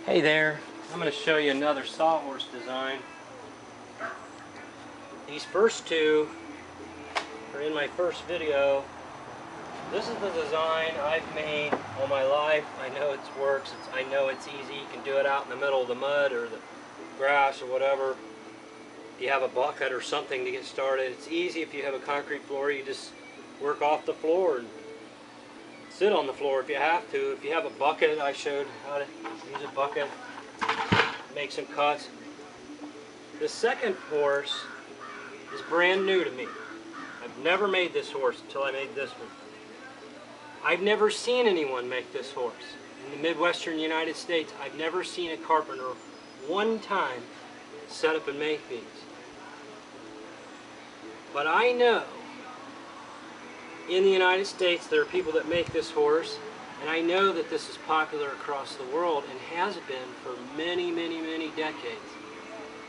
Hey there, I'm going to show you another sawhorse design. These first two are in my first video. This is the design I've made all my life. I know it works, I know it's easy. You can do it out in the middle of the mud or the grass or whatever. If you have a bucket or something to get started, it's easy. If you have a concrete floor, you just work off the floor and sit on the floor if you have to. If you have a bucket, I showed how to use a bucket, make some cuts. The second horse is brand new to me. I've never made this horse until I made this one. I've never seen anyone make this horse. In the Midwestern United States, I've never seen a carpenter one time set up and make these. But I know in the United States there are people that make this horse, and I know that this is popular across the world and has been for many, many, many decades.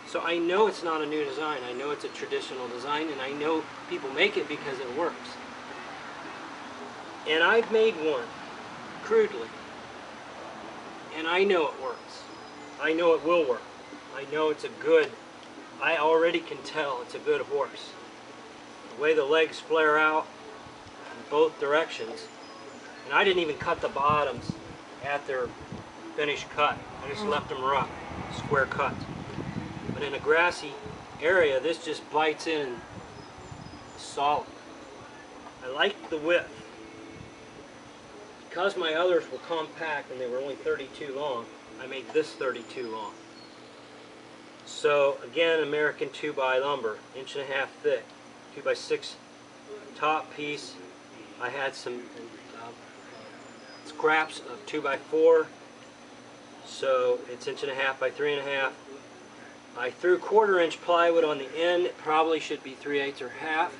So I know it's not a new design. I know it's a traditional design, and I know people make it because it works. And I've made one, crudely, and I know it works. I know it will work. I know it's a good, I already can tell it's a good horse. The way the legs flare out in both directions, and I didn't even cut the bottoms at their finished cut. I just left them rough, square cut. But in a grassy area, this just bites in and is solid. I like the width. Because my others were compact and they were only 32 long, I made this 32 long. So again, American 2x lumber, 1.5 inch thick, 2x6 top piece. I had some scraps of 2x4, so it's 1.5 inch by 3.5. I threw 1/4 inch plywood on the end. It probably should be 3/8 or half.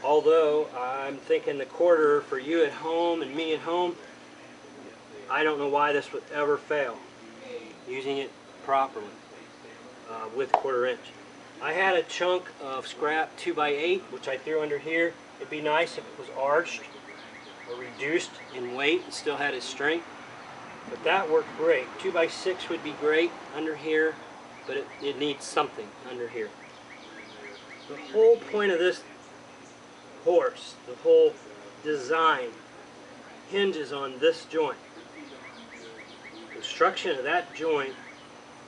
Although I'm thinking the 1/4 for you at home and me at home, I don't know why this would ever fail using it properly with 1/4 inch. I had a chunk of scrap 2x8 which I threw under here. It'd be nice if it was arched or reduced in weight and still had its strength, but that worked great. 2x6 would be great under here, but it needs something under here. The whole point of this horse, the whole design, hinges on this joint. Construction of that joint,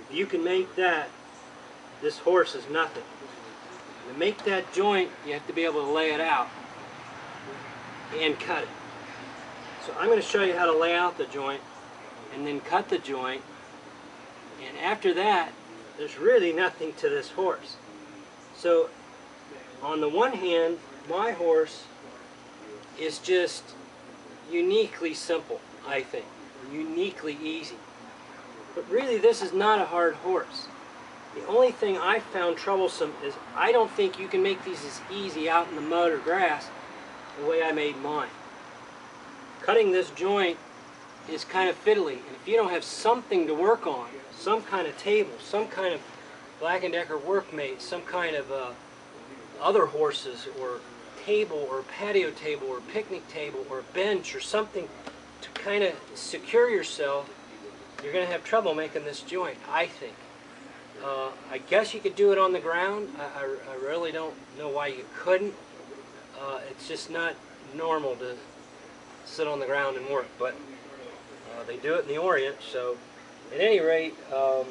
if you can make that, this horse is nothing. To make that joint, you have to be able to lay it out and cut it. So I'm going to show you how to lay out the joint and then cut the joint, and after that there's really nothing to this horse. So on the one hand, my horse is just uniquely simple, I think, uniquely easy. But really this is not a hard horse. The only thing I found troublesome is I don't think you can make these as easy out in the mud or grass the way I made mine. Cutting this joint is kind of fiddly, and if you don't have something to work on, some kind of table, some kind of Black & Decker workmate, some kind of other horses or table or patio table or picnic table or bench or something to kind of secure yourself, you're going to have trouble making this joint, I think. I guess you could do it on the ground. I really don't know why you couldn't. It's just not normal to sit on the ground and work, but they do it in the Orient. So at any rate, I'm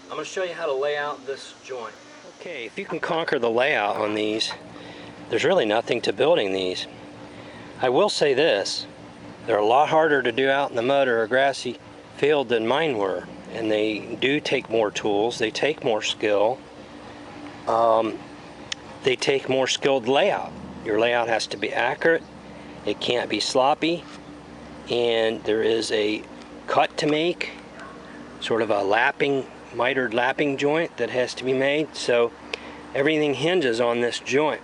going to show you how to lay out this joint. Okay, if you can conquer the layout on these, there's really nothing to building these. I will say this, they're a lot harder to do out in the mud or a grassy field than mine were, and they do take more tools, they take more skill, they take more skilled layout. Your layout has to be accurate, it can't be sloppy, and there is a cut to make, sort of a lapping, mitered lapping joint that has to be made, so everything hinges on this joint.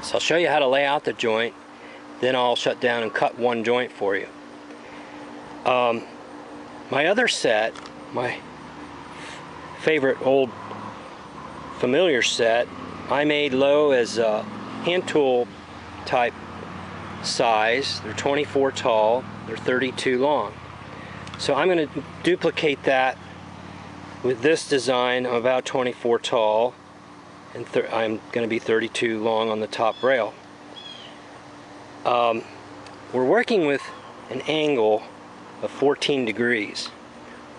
So I'll show you how to lay out the joint, then I'll shut down and cut one joint for you. My other set, my favorite old familiar set, I made low as a hand tool type size. They're 24 tall, they're 32 long. So I'm going to duplicate that with this design. I'm about 24 tall, and I'm going to be 32 long on the top rail. We're working with an angle of 14 degrees,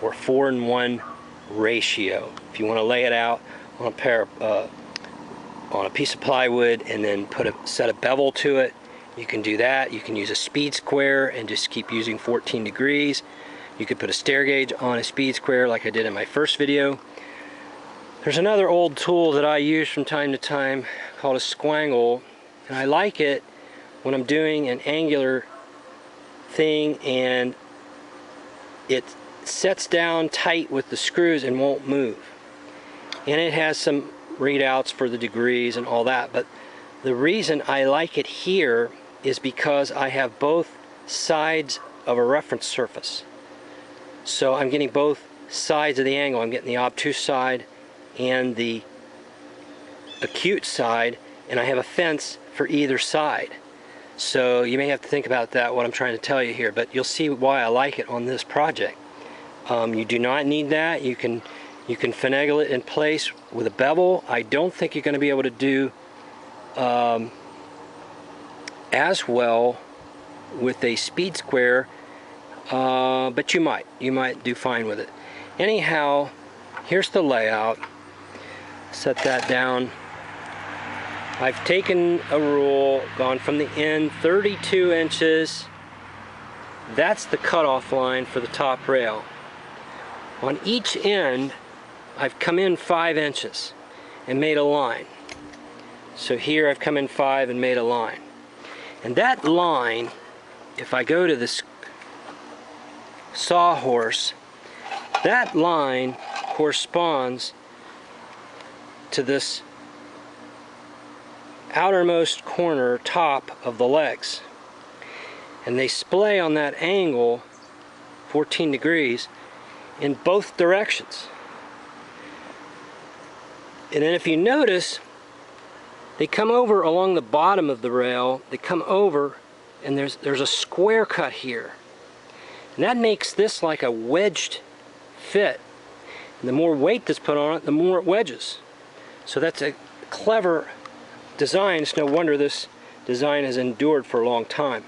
or 4:1 ratio. If you want to lay it out on a piece of plywood and then set a bevel to it, you can do that. You can use a speed square and just keep using 14 degrees. You could put a stair gauge on a speed square like I did in my first video. There's another old tool that I use from time to time called a squangle, and I like it when I'm doing an angular thing and it sets down tight with the screws and won't move. And it has some readouts for the degrees and all that, but the reason I like it here is because I have both sides of a reference surface. So I'm getting both sides of the angle. I'm getting the obtuse side and the acute side, and I have a fence for either side. So you may have to think about that, what I'm trying to tell you here, but you'll see why I like it on this project. You do not need that. You can finagle it in place with a bevel. I don't think you're going to be able to do as well with a speed square, but you might do fine with it. Anyhow, here's the layout. Set that down. I've taken a rule, gone from the end 32 inches. That's the cutoff line for the top rail. On each end, I've come in 5 inches and made a line. So here I've come in 5 and made a line. And that line, if I go to this sawhorse, that line corresponds to this outermost corner top of the legs, and they splay on that angle 14 degrees in both directions. And then if you notice, they come over along the bottom of the rail, they come over, and there's a square cut here, and that makes this like a wedged fit, and the more weight that's put on it, the more it wedges. So that's a clever design. It's no wonder this design has endured for a long time.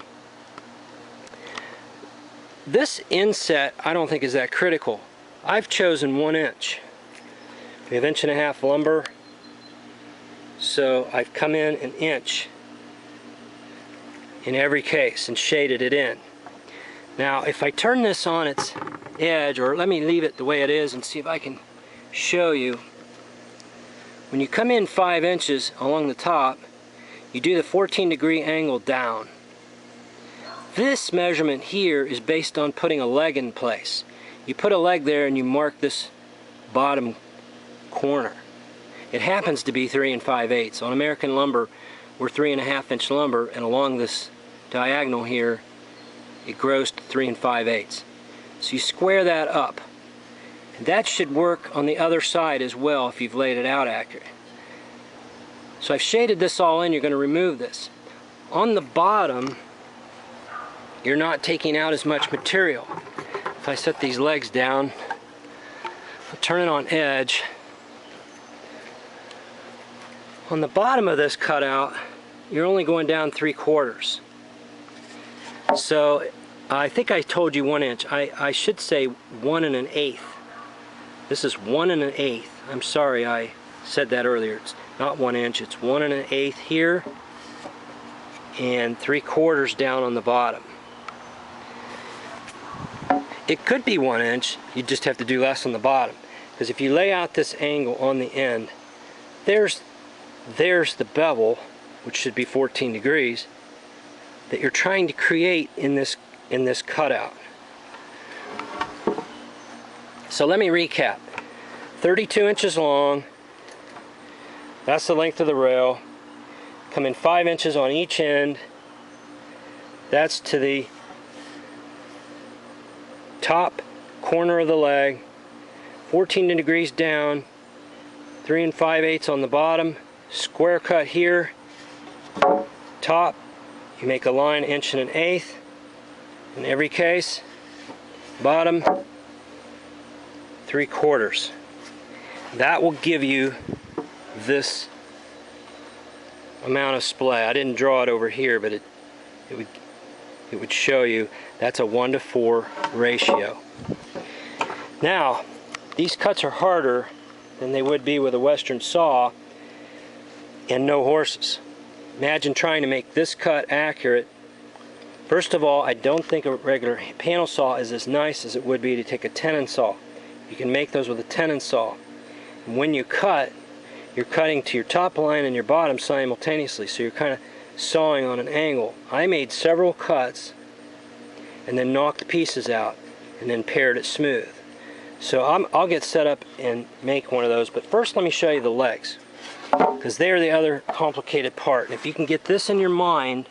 This inset I don't think is that critical. I've chosen 1 inch. We have 1.5 inch lumber, so I've come in 1 inch in every case and shaded it in. Now if I turn this on its edge, or let me leave it the way it is and see if I can show you. When you come in 5 inches along the top, you do the 14-degree angle down. This measurement here is based on putting a leg in place. You put a leg there and you mark this bottom corner. It happens to be 3 5/8. On American lumber, we're 3.5 inch lumber, and along this diagonal here, it grows to 3 5/8. So you square that up. That should work on the other side as well if you've laid it out accurate. So I've shaded this all in. You're going to remove this. On the bottom, you're not taking out as much material. If I set these legs down, I'll turn it on edge. On the bottom of this cutout, you're only going down 3/4. So I think I told you 1 inch. I should say 1 1/8. This is 1 1/8. I'm sorry I said that earlier. It's not 1 inch, it's 1 1/8 here and 3/4 down on the bottom. It could be 1 inch, you just have to do less on the bottom. Because if you lay out this angle on the end, there's the bevel, which should be 14 degrees, that you're trying to create in this cutout. So let me recap. 32 inches long, that's the length of the rail. Come in 5 inches on each end. That's to the top corner of the leg. 14 degrees down, 3 5/8 on the bottom. Square cut here. Top, you make a line 1 1/8 in every case. bottom 3/4. That will give you this amount of splay. I didn't draw it over here, but it would show you that's a 1:4 ratio. Now, these cuts are harder than they would be with a Western saw and no horses. Imagine trying to make this cut accurate. First of all, I don't think a regular panel saw is as nice as it would be to take a tenon saw. You can make those with a tenon saw. And when you cut, you're cutting to your top line and your bottom simultaneously, so you're kind of sawing on an angle. I made several cuts and then knocked pieces out and then pared it smooth. So I'll get set up and make one of those, but first let me show you the legs, because they're the other complicated part. And if you can get this in your mind,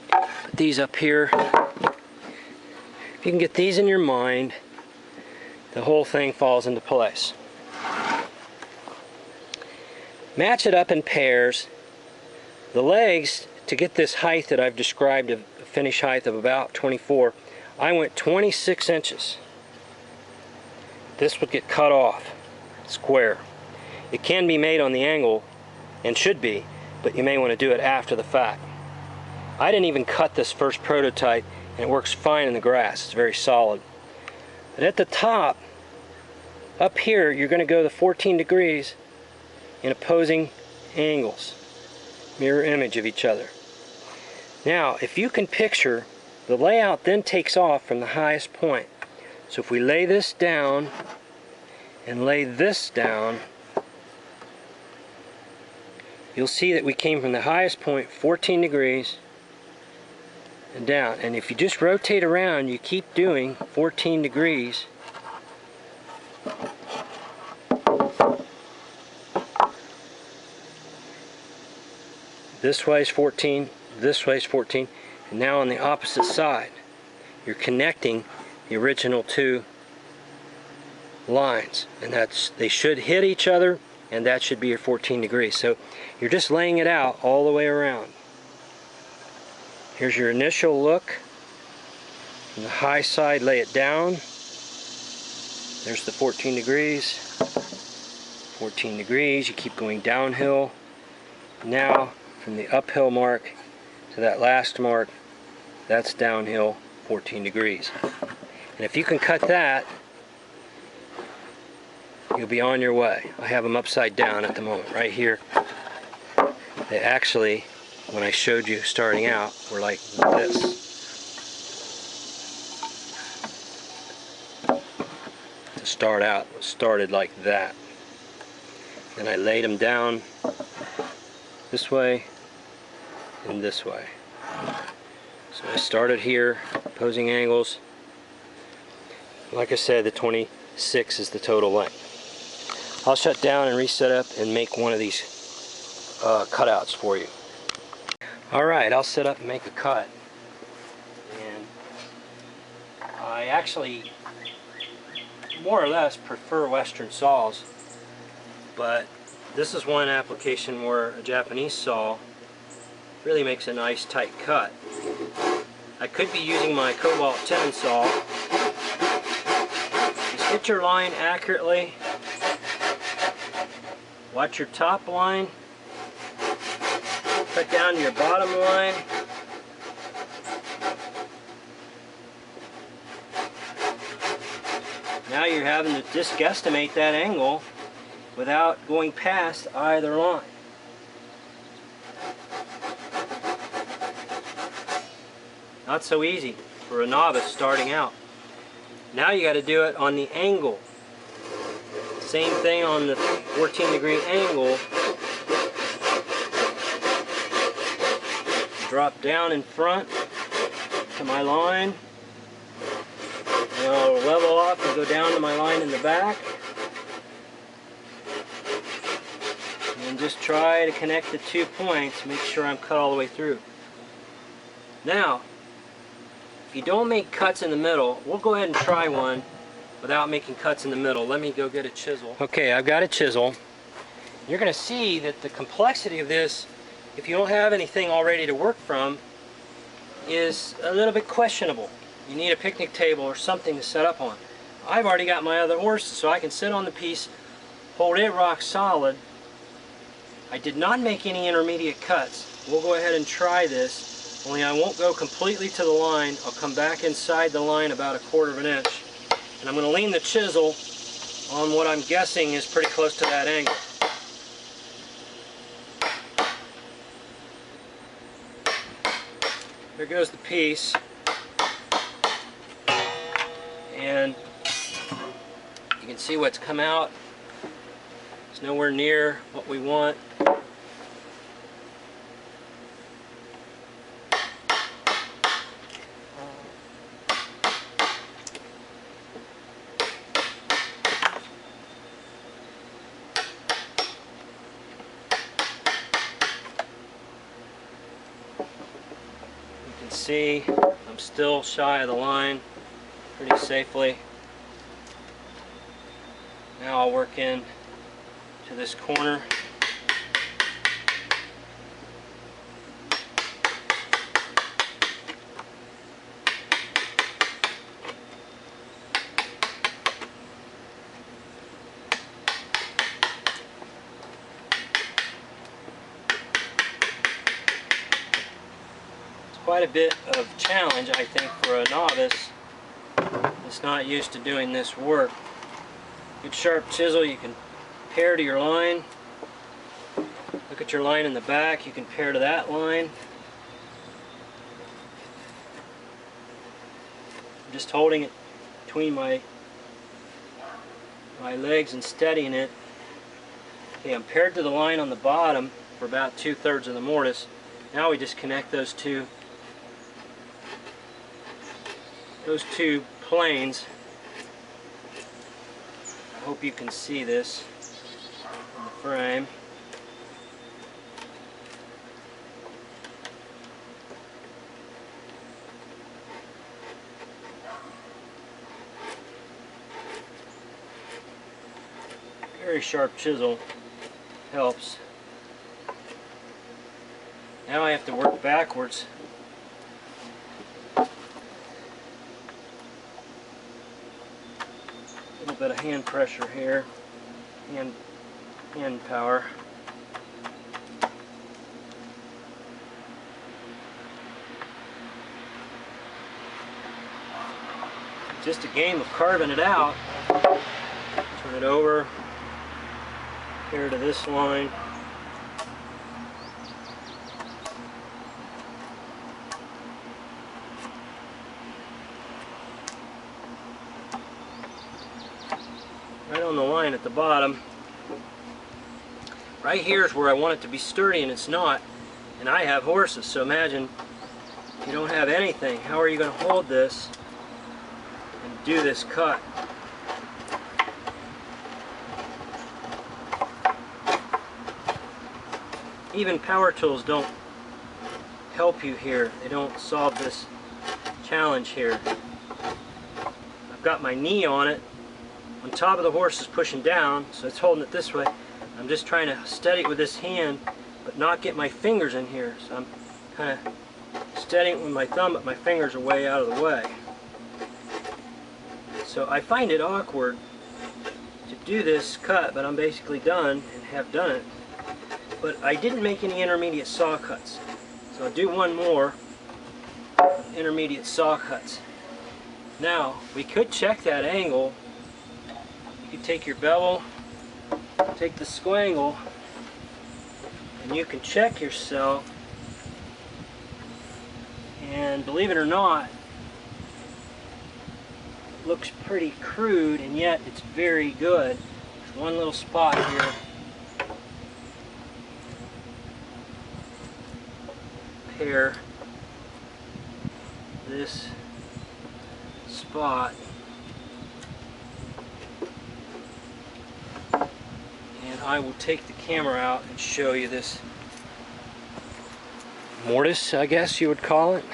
put these up here, if you can get these in your mind, the whole thing falls into place. Match it up in pairs. The legs, to get this height that I've described, a finish height of about 24, I went 26 inches. This would get cut off square. It can be made on the angle, and should be, but you may want to do it after the fact. I didn't even cut this first prototype, and it works fine in the grass. It's very solid. But at the top, up here, you're going to go the 14 degrees in opposing angles, mirror image of each other. Now, if you can picture, the layout then takes off from the highest point. So if we lay this down and lay this down, you'll see that we came from the highest point 14 degrees and down. And if you just rotate around, you keep doing 14 degrees. This way is 14, this way is 14, and now on the opposite side, you're connecting the original two lines, and they should hit each other, and that should be your 14 degrees. So you're just laying it out all the way around. Here's your initial look. From the high side, lay it down. There's the 14 degrees. 14 degrees, you keep going downhill. Now, from the uphill mark to that last mark, that's downhill 14 degrees. And if you can cut that, you'll be on your way. I have them upside down at the moment, right here. They actually, when I showed you starting out, were like this. To start out, it started like that. Then I laid them down this way and this way. So I started here, opposing angles. Like I said, the 26 is the total length. I'll shut down and reset up and make one of these cutouts for you. Alright, I'll set up and make a cut. And I actually more or less prefer Western saws, but this is one application where a Japanese saw really makes a nice tight cut. I could be using my Cobalt tenon saw. Just hit your line accurately. Watch your top line. Cut down to your bottom line. Now you're having to just guesstimate that angle without going past either line. Not so easy for a novice starting out. Now you got to do it on the angle. Same thing on the 14 degree angle. Drop down in front to my line. And I'll level off and go down to my line in the back. And just try to connect the 2 points, make sure I'm cut all the way through. Now, if you don't make cuts in the middle, we'll go ahead and try one without making cuts in the middle. Let me go get a chisel. Okay, I've got a chisel. You're going to see that the complexity of this, if you don't have anything already to work from, is a little bit questionable. you need a picnic table or something to set up on. I've already got my other horses, so I can sit on the piece, hold it rock solid. I did not make any intermediate cuts. We'll go ahead and try this, only I won't go completely to the line. I'll come back inside the line about 1/4 of an inch, and I'm going to lean the chisel on what I'm guessing is pretty close to that angle. There goes the piece, and you can see what's come out. It's nowhere near what we want. See, I'm still shy of the line pretty safely. Now I'll work in to this corner. Quite a bit of challenge, I think, for a novice that's not used to doing this work. Good sharp chisel, you can pair to your line. Look at your line in the back, you can pair to that line. I'm just holding it between my legs and steadying it. Okay, I'm paired to the line on the bottom for about 2/3 of the mortise. Now we just connect those two planes. I hope you can see this in the frame. Very sharp chisel helps. Now I have to work backwards. A little bit of hand pressure here, hand power. Just a game of carving it out. Turn it over, here to this line. Right on the line at the bottom. Right here is where I want it to be sturdy, and it's not. And I have horses, so imagine if you don't have anything, how are you going to hold this and do this cut? Even power tools don't help you here. They don't solve this challenge here. I've got my knee on it. On top of the horse is pushing down, so it's holding it this way. I'm just trying to steady it with this hand, but not get my fingers in here. So I'm kind of steadying it with my thumb, but my fingers are way out of the way. So I find it awkward to do this cut, but I'm basically done and have done it. But I didn't make any intermediate saw cuts. So I'll do one more intermediate saw cuts. Now, we could check that angle. You could take your bevel, take the squangle, and you can check yourself. And believe it or not, it looks pretty crude, and yet it's very good. There's one little spot here. Pair this spot, and I will take the camera out and show you this mortise, I guess you would call it.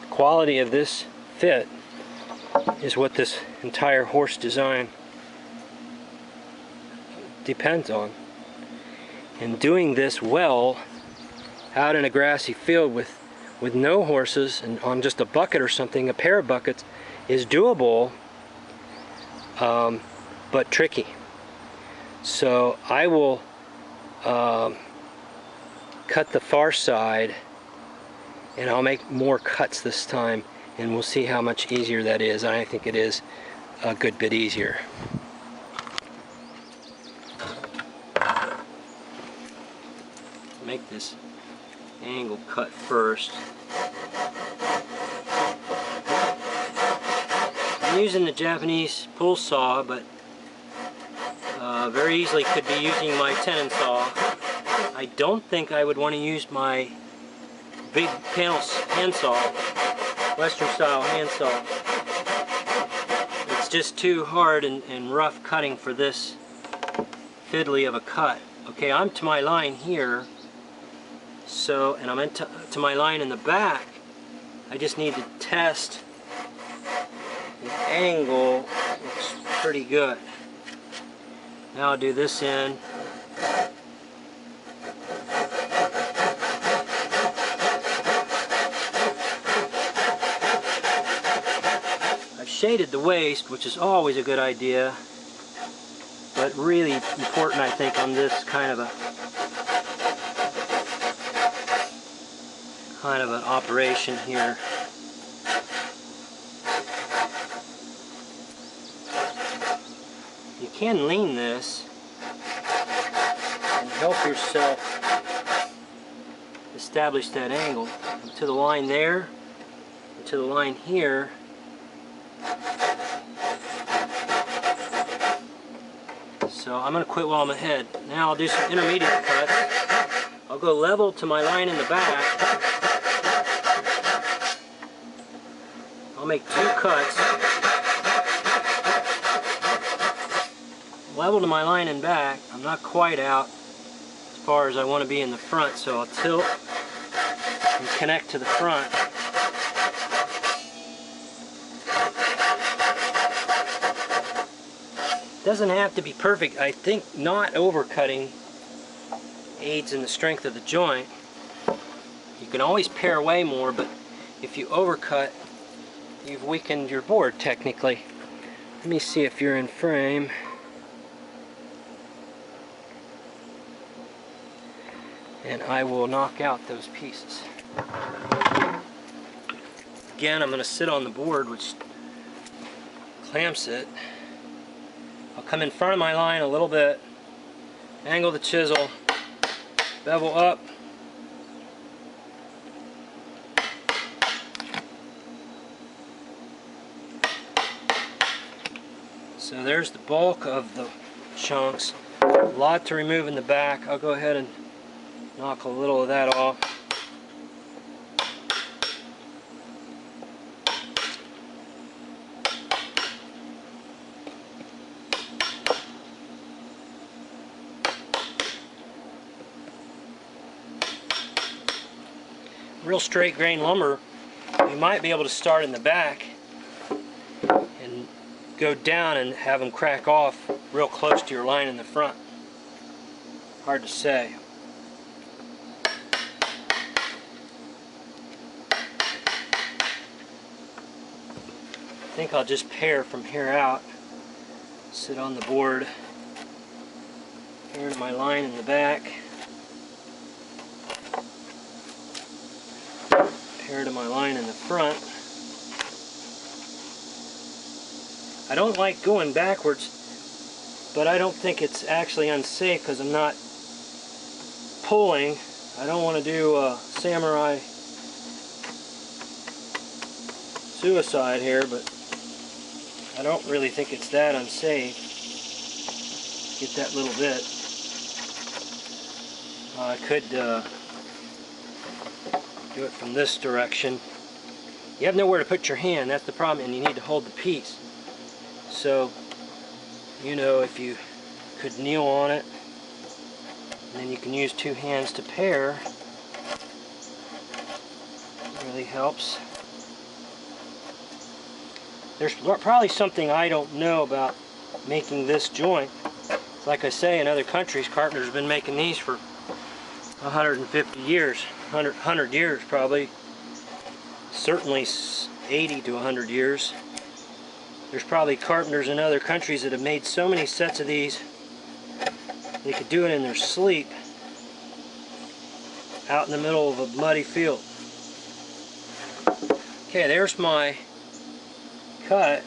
The quality of this fit is what this entire horse design depends on. And doing this well out in a grassy field with no horses and on just a bucket or something, a pair of buckets, is doable, but tricky. So I will cut the far side, and I'll make more cuts this time, and we'll see how much easier that is. I think it is a good bit easier. Make this angle cut first. I'm using the Japanese pull saw, but very easily could be using my tenon saw. I don't think I would want to use my big panel handsaw, Western style handsaw. It's just too hard and rough cutting for this fiddly of a cut. Okay, I'm to my line here, so, and I'm into to my line in the back. I just need to test the angle. Looks pretty good. Now I'll do this end. I've shaded the waist, which is always a good idea, but really important, I think, on this kind of an operation here. You can lean this and help yourself establish that angle. And to the line there, and to the line here. So I'm going to quit while I'm ahead. Now I'll do some intermediate cuts. I'll go level to my line in the back. I'll make 2 cuts. Level to my line and back. I'm not quite out as far as I want to be in the front, so I'll tilt and connect to the front. Doesn't have to be perfect. I think not overcutting aids in the strength of the joint. You can always pare away more, but if you overcut, you've weakened your board technically. Let me see if you're in frame. And I will knock out those pieces. Again, I'm going to sit on the board, which clamps it. I'll come in front of my line a little bit, angle the chisel, bevel up, so there's the bulk of the chunks. A lot to remove in the back. I'll go ahead and knock a little of that off. Real straight grain lumber, you might be able to start in the back and go down and have them crack off real close to your line in the front. Hard to say. I think I'll just pare from here out, sit on the board, pare to my line in the back, pare to my line in the front. I don't like going backwards, but I don't think it's actually unsafe because I'm not pulling. I don't want to do a samurai suicide here, but I don't really think it's that unsafe. Get that little bit. I could do it from this direction. You have nowhere to put your hand, that's the problem, and you need to hold the piece. So, you know, if you could kneel on it, and then you can use 2 hands to pare. It really helps. There's probably something I don't know about making this joint, Like I say, in other countries, carpenters have been making these for 150 years, 100 years probably, certainly 80 to 100 years. There's probably carpenters in other countries that have made so many sets of these they could do it in their sleep out in the middle of a muddy field. Okay, there's my cut,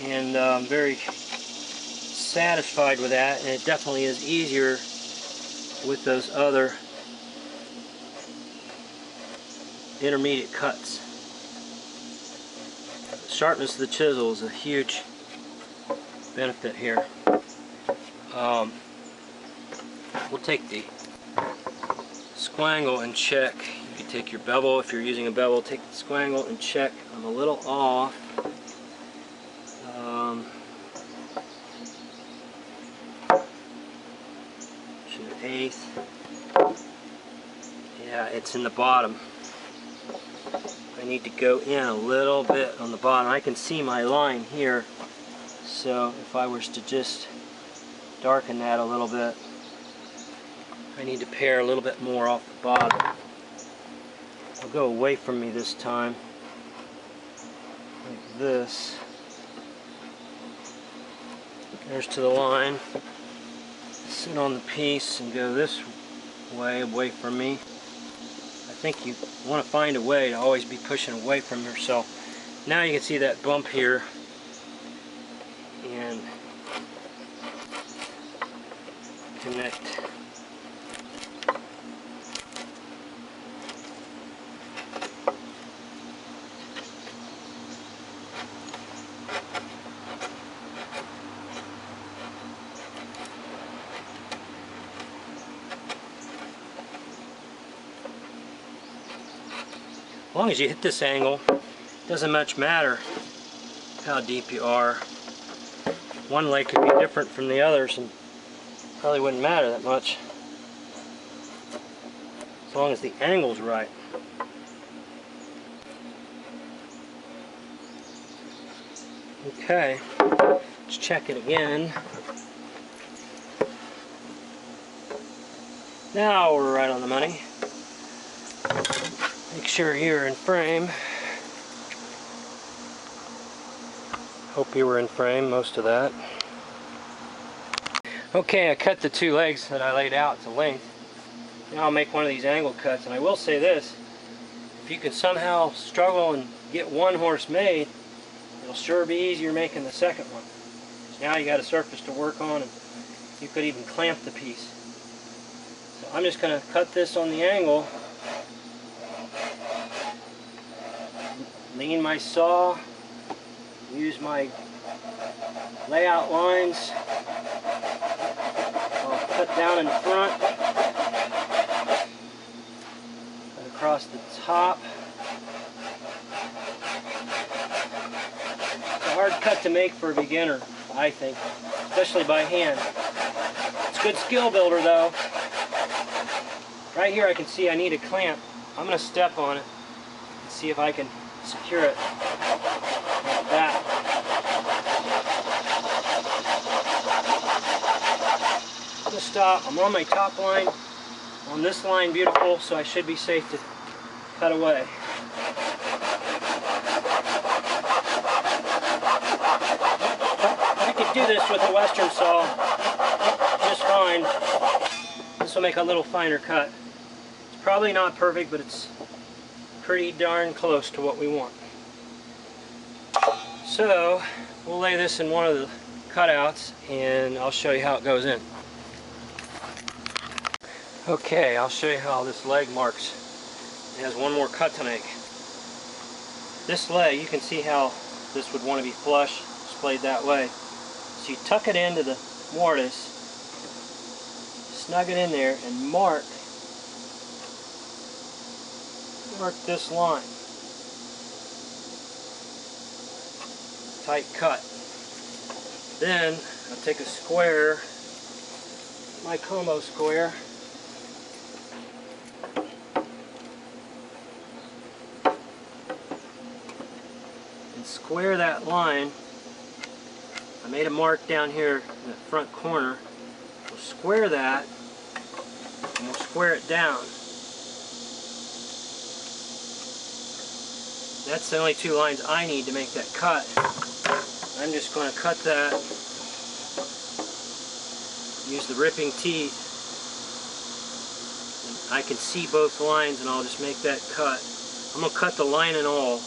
and I'm very satisfied with that, and it definitely is easier with those other intermediate cuts. The sharpness of the chisel is a huge benefit here. We'll take the squangle and check. You can take your bevel, if you're using a bevel, take the squangle and check. I'm a little off. To an eighth. Yeah, it's in the bottom. I need to go in a little bit on the bottom. I can see my line here, so if I was to just darken that a little bit, I need to pare a little bit more off the bottom. I'll go away from me this time, like this. There's to the line. Sit on the piece and go this way, away from me. I think you want to find a way to always be pushing away from yourself. Now you can see that bump here, and connect. As long as you hit this angle, it doesn't much matter how deep you are. One leg could be different from the others and probably wouldn't matter that much, as long as the angle's right. Okay, let's check it again. Now we're right on the money. Make sure you're in frame. Hope you were in frame, most of that. Okay, I cut the two legs that I laid out to length. Now I'll make one of these angle cuts, and I will say this: if you can somehow struggle and get one horse made, it'll sure be easier making the second one. So now you got a surface to work on, and you could even clamp the piece. So I'm just going to cut this on the angle. Lean my saw, use my layout lines. I'll cut down in front, cut across the top. It's a hard cut to make for a beginner, I think, especially by hand. It's a good skill builder though. Right here I can see I need a clamp. I'm going to step on it and see if I can secure it like that. I'm going to stop. I'm on my top line. On this line, beautiful, so I should be safe to cut away. I could do this with a Western saw just fine. This will make a little finer cut. It's probably not perfect, but it's pretty darn close to what we want. So we'll lay this in one of the cutouts and I'll show you how it goes in. Okay, I'll show you how this leg marks. It has one more cut to make. This leg, you can see how this would want to be flush, displayed that way. So you tuck it into the mortise, snug it in there, and mark this line. Tight cut. Then I'll take a square, my combo square, and square that line I made a mark down here in the front corner. We'll square that, and we'll square it down. That's the only two lines I need to make that cut. I'm just going to cut that, use the ripping teeth. I can see both lines, and I'll just make that cut. I'm going to cut the line and all.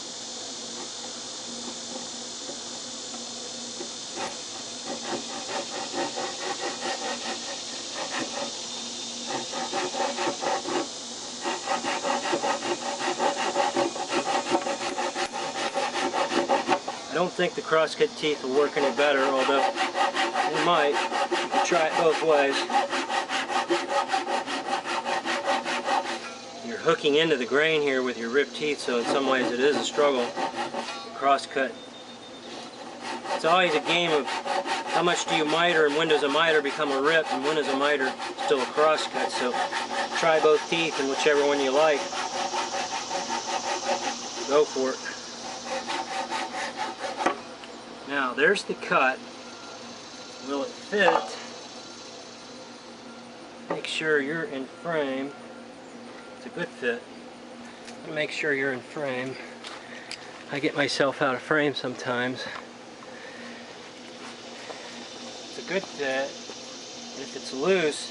I don't think the crosscut teeth will work any better, although they might. You can try it both ways. You're hooking into the grain here with your ripped teeth, so in some ways it is a struggle. Crosscut. It's always a game of how much do you miter, and when does a miter become a rip, and when is a miter still a crosscut. So try both teeth, and whichever one you like, go for it. Now there's the cut. Will it fit? Make sure you're in frame. It's a good fit. Make sure you're in frame. I get myself out of frame sometimes. It's a good fit. And if it's loose,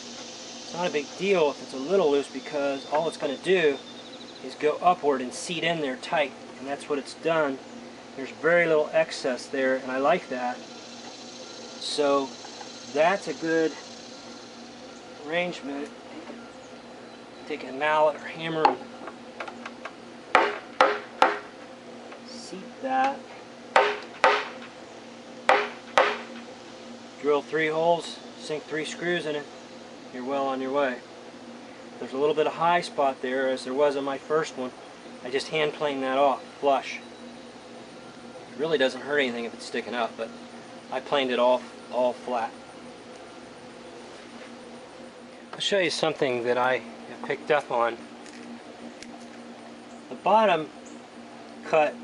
it's not a big deal if it's a little loose, because all it's going to do is go upward and seat in there tight. And that's what it's done. There's very little excess there, and I like that. So that's a good arrangement. Take a mallet or hammer and seat that. Drill 3 holes, sink 3 screws in it. You're well on your way. There's a little bit of high spot there, as there was on my first one. I just hand planed that off, flush. It really doesn't hurt anything if it's sticking up, but I planed it off all flat. I'll show you something that I have picked up on. The bottom cut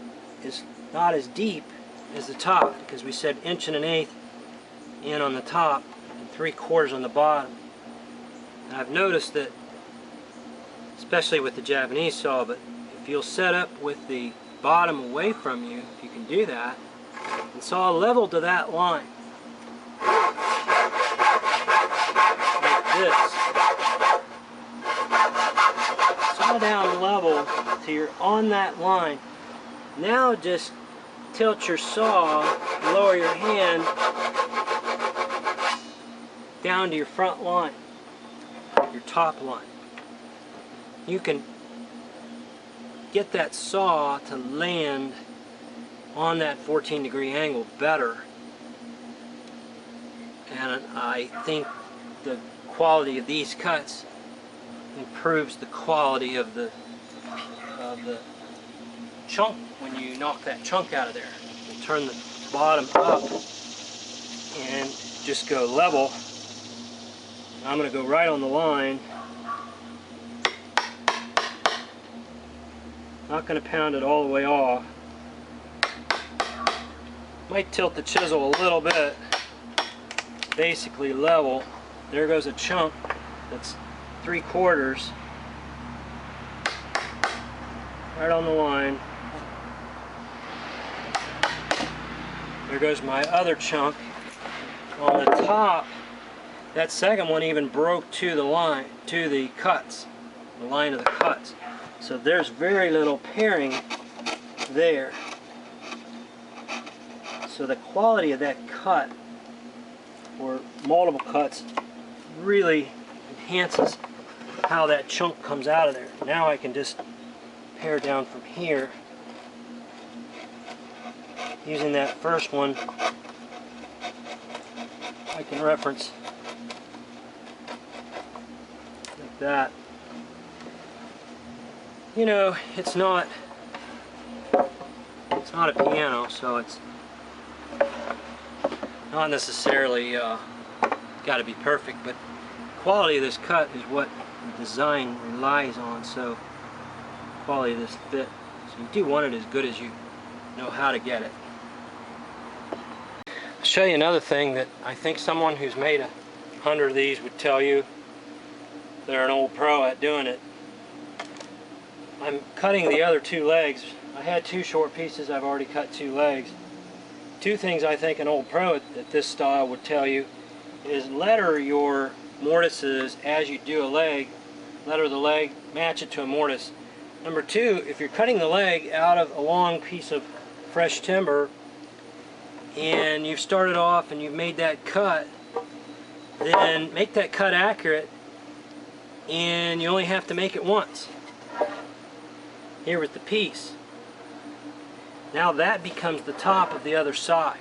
is not as deep as the top, because we said 1 1/8 in on the top and 3/4 on the bottom. And I've noticed that, especially with the Japanese saw, but if you'll set up with the bottom away from you, if you can do that, and saw level to that line, like this. Saw down level till you're on that line. Now just tilt your saw, lower your hand down to your front line, your top line. You can get that saw to land on that 14-degree angle better, and I think the quality of these cuts improves the quality of the chunk when you knock that chunk out of there. You turn the bottom up and just go level. I'm going to go right on the line. Not going to pound it all the way off. Might tilt the chisel a little bit. Basically level. There goes a chunk that's 3/4 right on the line. There goes my other chunk. On the top, that second one even broke to the line, to the cuts, the line of the cuts. So there's very little pairing there. So the quality of that cut, or multiple cuts, really enhances how that chunk comes out of there. Now I can just pare down from here using that first one. I can reference like that. You know, it's not a piano, so it's not necessarily got to be perfect, but quality of this cut is what the design relies on. So quality of this fit, so you do want it as good as you know how to get it. I'll show you another thing that I think someone who's made 100 of these would tell you. They're an old pro at doing it. I'm cutting the other two legs. I had two short pieces, I've already cut two legs. Two things I think an old pro at this style would tell you is letter your mortises as you do a leg. Letter the leg, match it to a mortise. Number two, if you're cutting the leg out of a long piece of fresh timber and you've started off and you've made that cut, then make that cut accurate, and you only have to make it once. Here with the piece. Now that becomes the top of the other side.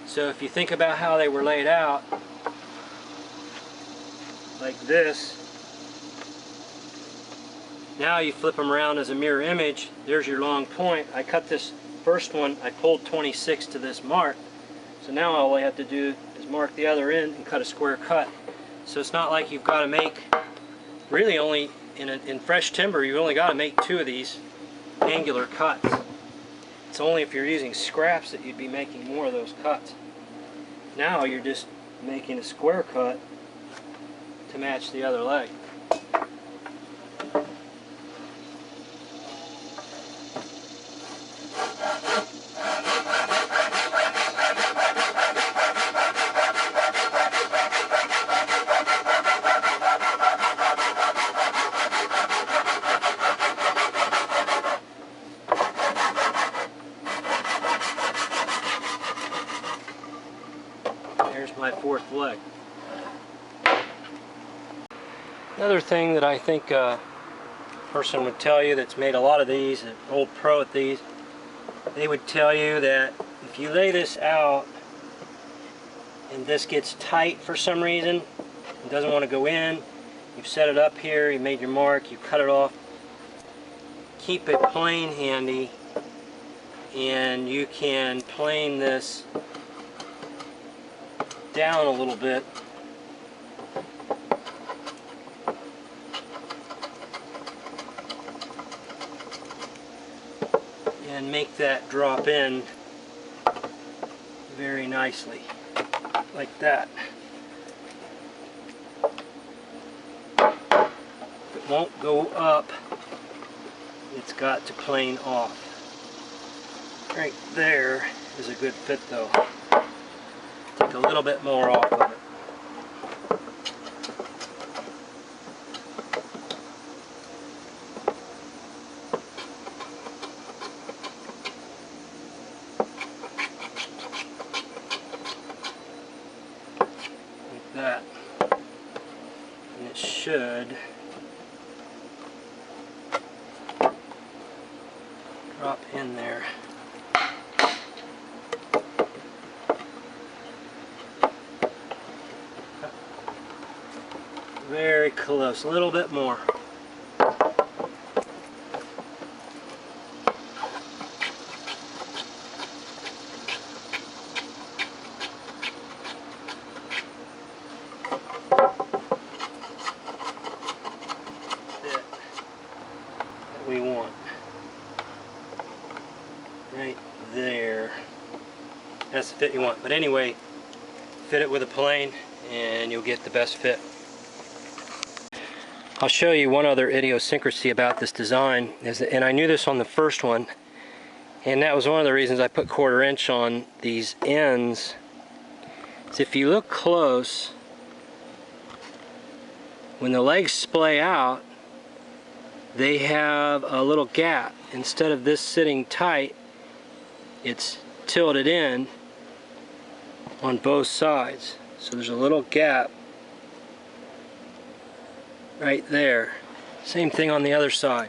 So if you think about how they were laid out, like this, now you flip them around as a mirror image. There's your long point. I cut this first one, I pulled 26 to this mark. So now all I have to do is mark the other end and cut a square cut. So it's not like you've got to make, really only, in fresh timber, you've only got to make two of these angular cuts. It's only if you're using scraps that you'd be making more of those cuts. Now you're just making a square cut to match the other leg. There's my fourth leg. Another thing that I think a person would tell you that's made a lot of these, an old pro at these, they would tell you that if you lay this out and this gets tight for some reason, it doesn't want to go in, you've set it up here, you made your mark, you cut it off, keep it plane handy, and you can plane this down a little bit and make that drop in very nicely, like that. It won't go up, it's got to plane off. Right there is a good fit though. Take a little bit more off of it. Like that. And it should drop in there. Very close, a little bit more. Fit that we want. Right there. That's the fit you want. But anyway, fit it with a plane and you'll get the best fit. I'll show you one other idiosyncrasy about this design, and I knew this on the first one, and that was one of the reasons I put 1/4 inch on these ends. Is if you look close, when the legs splay out, they have a little gap. Instead of this sitting tight, it's tilted in on both sides. So there's a little gap right there. Same thing on the other side.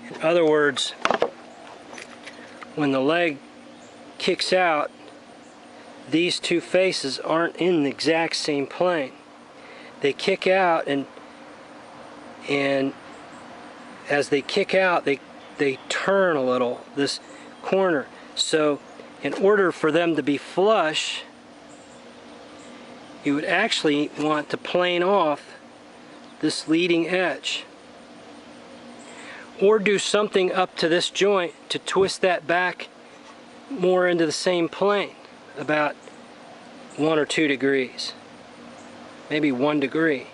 In other words, when the leg kicks out, these two faces aren't in the exact same plane. They kick out, and as they kick out, they turn a little, this corner. So in order for them to be flush, you would actually want to plane off this leading edge. or do something up to this joint to twist that back more into the same plane, about 1 or 2 degrees, maybe 1 degree.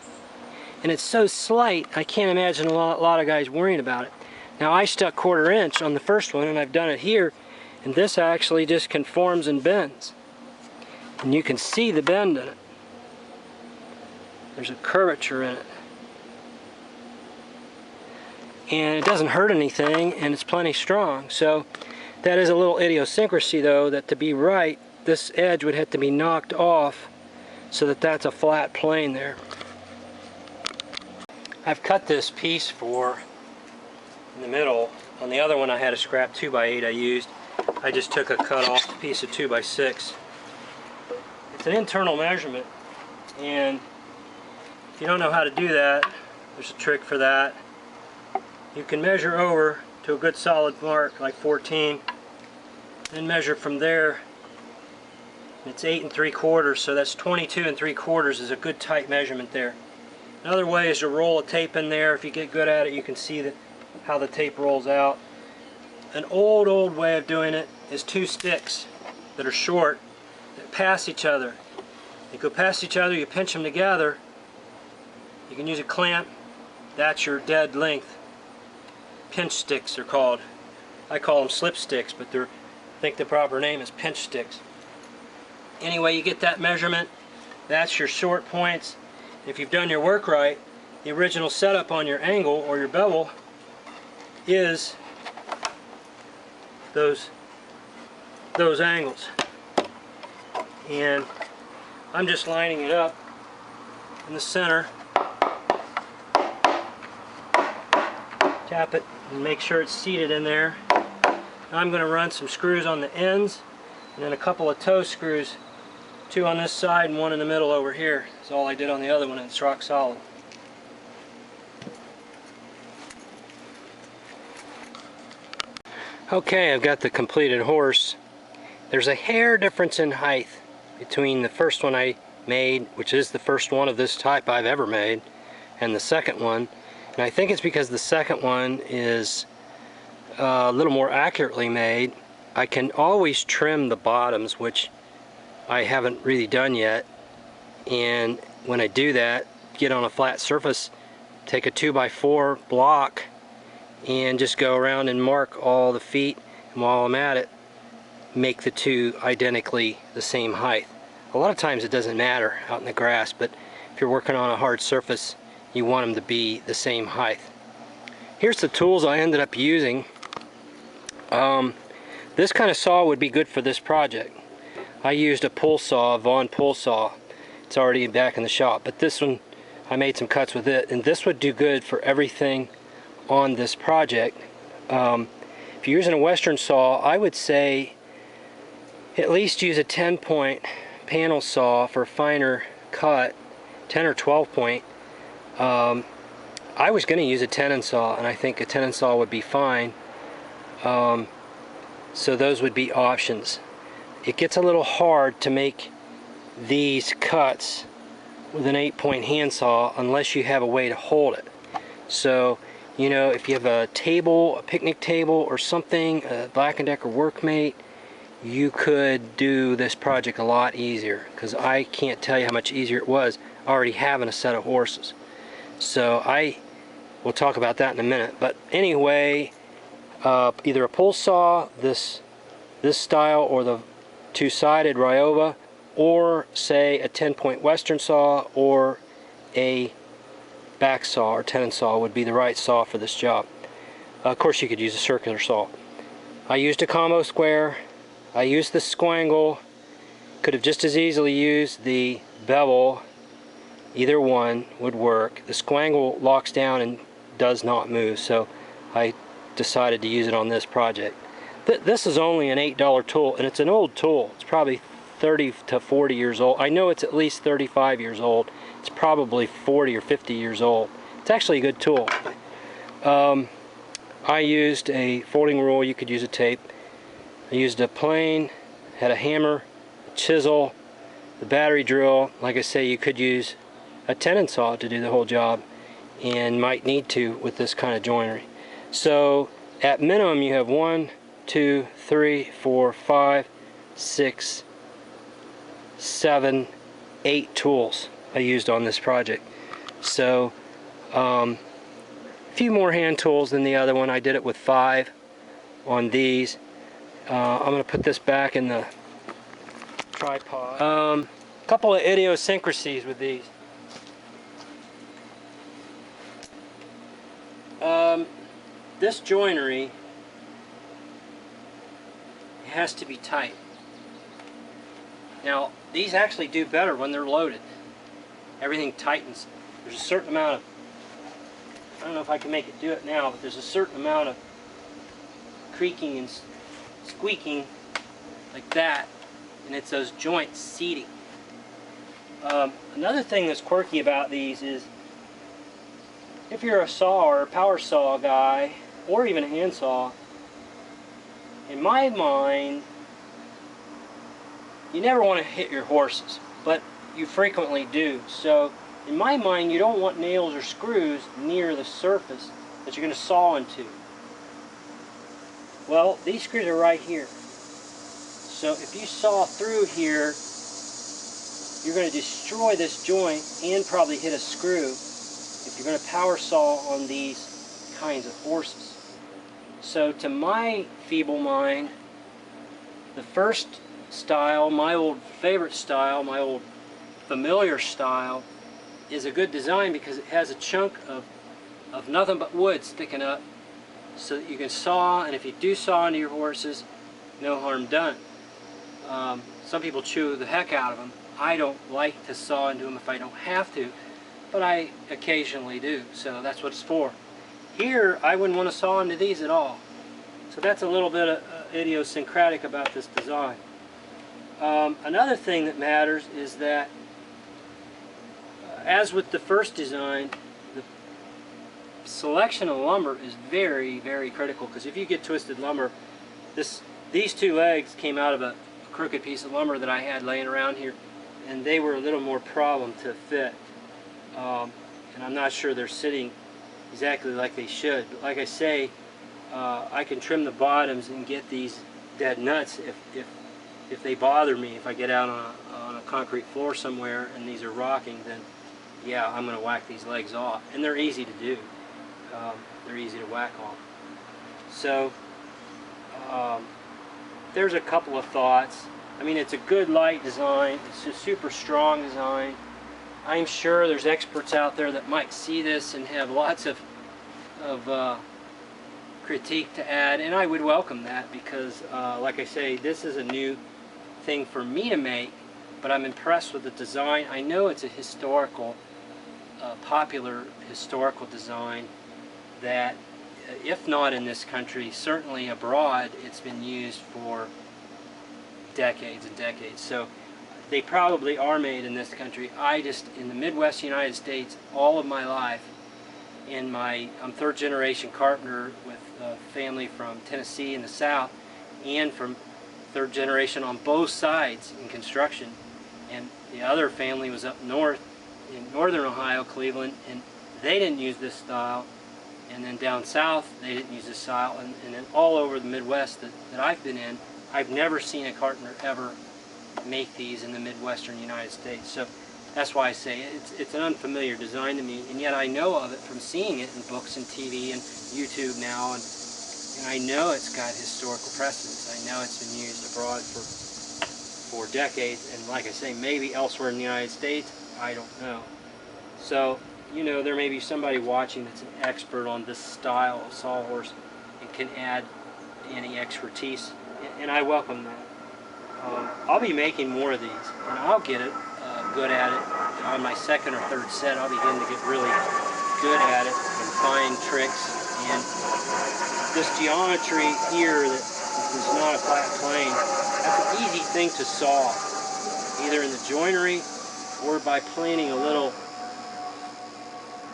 And it's so slight, I can't imagine a lot of guys worrying about it. Now I stuck 1/4 inch on the first one, and I've done it here, and this actually just conforms and bends. And you can see the bend in it. There's a curvature in it. And it doesn't hurt anything, and it's plenty strong. So that is a little idiosyncrasy though, that to be right, this edge would have to be knocked off so that that's a flat plane there. I've cut this piece for in the middle. On the other one I had a scrap 2x8 I used. I just took a cut off piece of 2x6. It's an internal measurement, and if you don't know how to do that, there's a trick for that. You can measure over to a good solid mark like 14, then measure from there. It's 8 3/4, so that's 22 3/4 is a good tight measurement there. Another way is to roll a tape in there. If you get good at it, you can see how the tape rolls out. An old way of doing it is 2 sticks that are short that pass each other. They go past each other, you pinch them together. You can use a clamp. That's your dead length. Pinch sticks they're called. I call them slip sticks, but I think the proper name is pinch sticks. Anyway, you get that measurement. That's your short points. If you've done your work right, the original setup on your angle or your bevel is those angles. And I'm just lining it up in the center. Tap it and make sure it's seated in there. Now I'm going to run some screws on the ends, and then a couple of toe screws, 2 on this side and 1 in the middle over here. That's all I did on the other one, and it's rock solid. Okay, I've got the completed horse. There's a hair difference in height between the first one I made, which is the first one of this type I've ever made, and the second one. And I think it's because the second one is a little more accurately made. I can always trim the bottoms, which I haven't really done yet. And when I do that, get on a flat surface, take a 2x4 block and just go around and mark all the feet, and while I'm at it, make the two identically the same height. A lot of times it doesn't matter out in the grass, but if you're working on a hard surface, you want them to be the same height. Here's the tools I ended up using. This kind of saw would be good for this project. I used a pull saw, a Vaughan pull saw. It's already back in the shop, but this one, I made some cuts with it, and this would do good for everything on this project. If you're using a Western saw, I would say at least use a 10-point panel saw for a finer cut, 10 or 12 point. I was going to use a tenon saw, and I think a tenon saw would be fine. So those would be options. It gets a little hard to make these cuts with an 8-point handsaw unless you have a way to hold it. So, you know, if you have a table, a picnic table or something, a Black & Decker workmate, you could do this project a lot easier, because I can't tell you how much easier it was already having a set of horses. So we'll talk about that in a minute. But anyway, either a pull saw, this style, or the 2-sided Ryoba, or say a 10-point Western saw, or a back saw or tenon saw would be the right saw for this job. Of course, you could use a circular saw. I used a combo square. I used the squangle. Could have just as easily used the bevel. Either one would work. The squangle locks down and does not move, so I decided to use it on this project. This is only an $8 tool, and it's an old tool. It's probably 30 to 40 years old. I know it's at least 35 years old. It's probably 40 or 50 years old. It's actually a good tool. I used a folding rule. You could use a tape. I used a plane, had a hammer, a chisel, the battery drill. Like I say, you could use a tenon saw to do the whole job, and might need to with this kind of joinery. So at minimum you have 1, 2, 3, 4, 5, 6, 7, 8 tools I used on this project. So a few more hand tools than the other one. I did it with 5 on these. I'm going to put this back in the tripod. Couple of idiosyncrasies with these. This joinery has to be tight. Now, these actually do better when they're loaded. Everything tightens. There's a certain amount of, I don't know if I can make it do it now, but there's a certain amount of creaking and squeaking like that, and it's those joints seating. Another thing that's quirky about these is if you're a saw or a power saw guy, or even a hand saw, in my mind, you never want to hit your horses, but you frequently do. So in my mind, you don't want nails or screws near the surface that you're going to saw into. Well, these screws are right here. So if you saw through here, you're going to destroy this joint and probably hit a screw if you're going to power saw on these kinds of horses. So to my feeble mind, the first style, my old favorite style, my old familiar style, is a good design because it has a chunk of nothing but wood sticking up so that you can saw, and if you do saw into your horses, no harm done. Some people chew the heck out of them. I don't like to saw into them if I don't have to, but I occasionally do, so that's what it's for. Here, I wouldn't want to saw into these at all. So that's a little bit idiosyncratic about this design. Another thing that matters is that, as with the first design, the selection of lumber is very, very critical, because if you get twisted lumber, these two legs came out of a crooked piece of lumber that I had laying around here, and they were a little more problem to fit. And I'm not sure they're sitting exactly like they should, but like I say, I can trim the bottoms and get these dead nuts if they bother me. If I get out on a concrete floor somewhere and these are rocking, then yeah, I'm going to whack these legs off. And they're easy to do. They're easy to whack off. So there's a couple of thoughts. I mean, it's a good light design. It's a super strong design. I'm sure there's experts out there that might see this and have lots of critique to add, and I would welcome that because, like I say, this is a new thing for me to make, but I'm impressed with the design. I know it's a historical, popular historical design that, if not in this country, certainly abroad, it's been used for decades and decades. So they probably are made in this country. I just, in the Midwest United States, all of my life, I'm third generation carpenter with a family from Tennessee in the South, and from third generation on both sides in construction. And the other family was up north in northern Ohio, Cleveland, and they didn't use this style. And then down south, they didn't use this style. And then all over the Midwest that I've been in, I've never seen a carpenter ever make these in the Midwestern United States. So that's why I say it's an unfamiliar design to me, and yet I know of it from seeing it in books and TV and YouTube now, and I know it's got historical precedence. I know it's been used abroad for decades, and like I say, maybe elsewhere in the United States, I don't know. So, you know, there may be somebody watching that's an expert on this style of sawhorse and can add any expertise, and I welcome that. I'll be making more of these, and I'll get it good at it. On my second or third set, I'll begin to get really good at it and find tricks. And this geometry here that is not a flat plane, that's an easy thing to saw, either in the joinery or by planing a little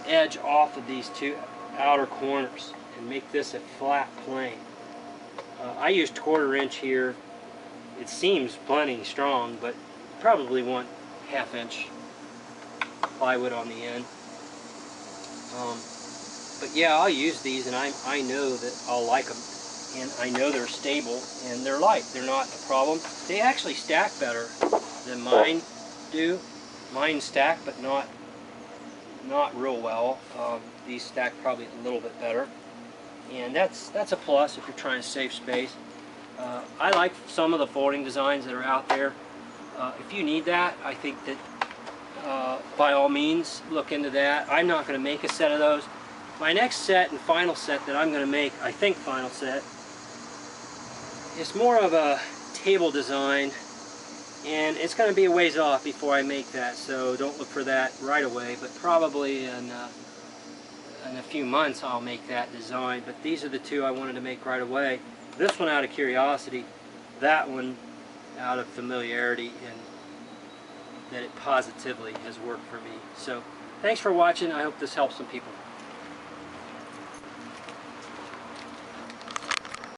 edge off of these two outer corners and make this a flat plane. I used 1/4 inch here. It seems plenty strong, but probably want 1/2 inch plywood on the end. But yeah, I'll use these, and I know that I'll like them, and I know they're stable and they're light. They're not a problem. They actually stack better than mine do. Mine stack, but not real well. These stack probably a little bit better, and that's a plus if you're trying to save space. I like some of the folding designs that are out there. If you need that, I think that by all means look into that. I'm not going to make a set of those. My next set and final set that I'm going to make, I think final set, is more of a table design, and it's going to be a ways off before I make that, so don't look for that right away, but probably in a few months I'll make that design. But these are the two I wanted to make right away. This one out of curiosity, that one out of familiarity, and that it positively has worked for me. So thanks for watching. I hope this helps some people.